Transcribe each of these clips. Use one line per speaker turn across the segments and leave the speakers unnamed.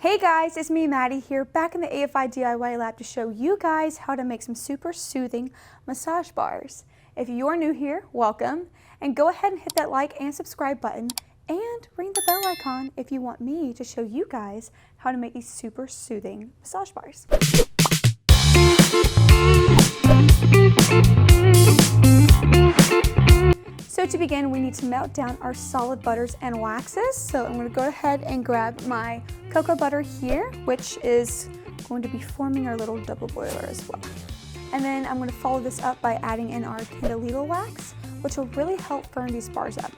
Hey guys, it's me Maddie here, back in the AFI DIY lab to show you guys how to make some super soothing massage bars. If you're new here, welcome, and go ahead and hit that like and subscribe button and ring the bell icon if you want me to show you guys how to make these super soothing massage bars. So to begin, we need to melt down our solid butters and waxes. So I'm going to go ahead and grab my cocoa butter here, which is going to be forming our little double boiler as well. And then I'm going to follow this up by adding in our candelilla wax, which will really help firm these bars up.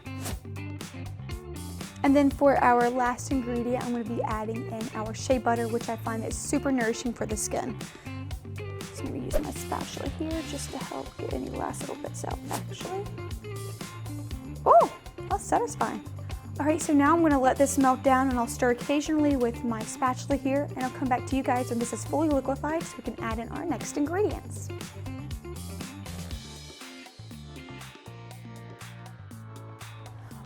And then for our last ingredient, I'm going to be adding in our shea butter, which I find is super nourishing for the skin. So I'm going to use my spatula here just to help get any last little bits out actually. Oh, that's satisfying. All right, so now I'm going to let this melt down and I'll stir occasionally with my spatula here, and I'll come back to you guys when this is fully liquefied so we can add in our next ingredients.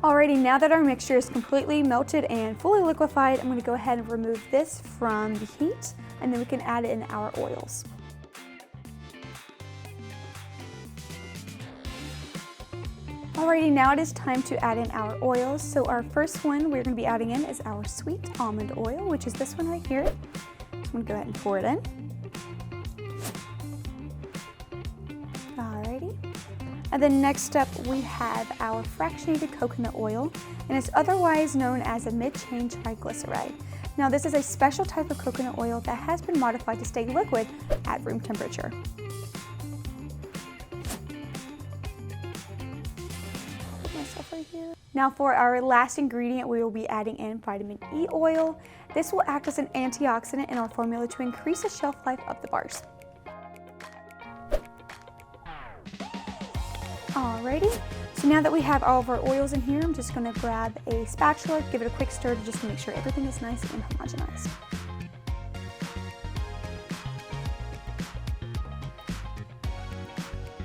Alrighty, now that our mixture is completely melted and fully liquefied, I'm going to go ahead and remove this from the heat, and then we can add in our oils. Alrighty, now it is time to add in our oils. So our first one we're going to be adding in is our sweet almond oil, which is this one right here. I'm going to go ahead and pour it in. Alrighty. And then next up we have our fractionated coconut oil, and it's otherwise known as a mid-chain triglyceride. Now this is a special type of coconut oil that has been modified to stay liquid at room temperature. Right here. Now for our last ingredient, we will be adding in vitamin E oil. This will act as an antioxidant in our formula to increase the shelf life of the bars. Alrighty, so now that we have all of our oils in here, I'm just going to grab a spatula, give it a quick stir to just make sure everything is nice and homogenized.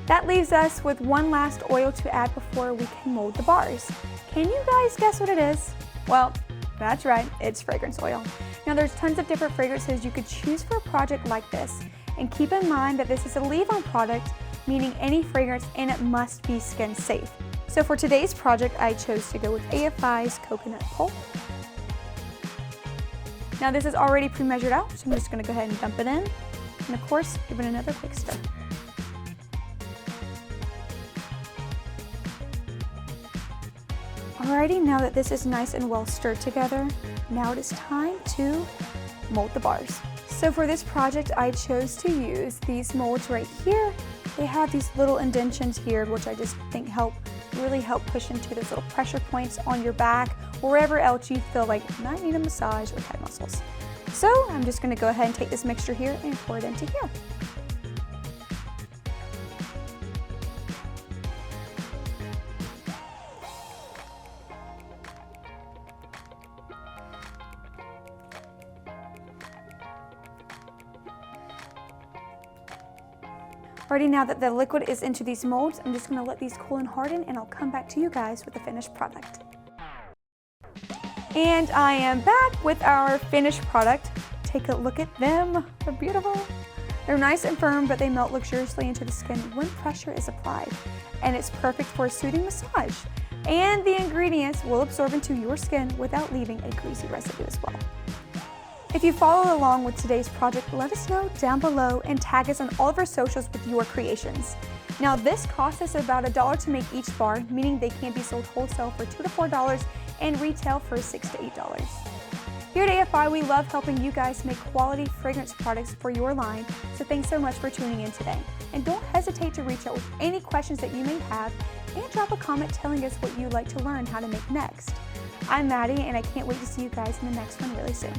That leaves us with one last oil to add before we can mold the bars. Can you guys guess what it is? Well, that's right, it's fragrance oil. Now there's tons of different fragrances you could choose for a project like this, and keep in mind that this is a leave-on product, meaning any fragrance in it must be skin safe. So for today's project, I chose to go with AFI's Coconut Pulp. Now this is already pre-measured out, so I'm just going to go ahead and dump it in, and of course, give it another quick stir. Alrighty, now that this is nice and well stirred together, now it is time to mold the bars. So for this project, I chose to use these molds right here. They have these little indentions here, which I just think really help push into those little pressure points on your back, or wherever else you feel like you might need a massage or tight muscles. So I'm just going to go ahead and take this mixture here and pour it into here. Alrighty, now that the liquid is into these molds, I'm just going to let these cool and harden, and I'll come back to you guys with the finished product. And I am back with our finished product. Take a look at them. They're beautiful. They're nice and firm, but they melt luxuriously into the skin when pressure is applied. And it's perfect for a soothing massage. And the ingredients will absorb into your skin without leaving a greasy residue as well. If you follow along with today's project, let us know down below and tag us on all of our socials with your creations. Now this costs us about $1 to make each bar, meaning they can be sold wholesale for $2 to $4 and retail for $6 to $8. Here at AFI, we love helping you guys make quality fragrance products for your line, so thanks so much for tuning in today. And don't hesitate to reach out with any questions that you may have, and drop a comment telling us what you'd like to learn how to make next. I'm Maddie, and I can't wait to see you guys in the next one really soon.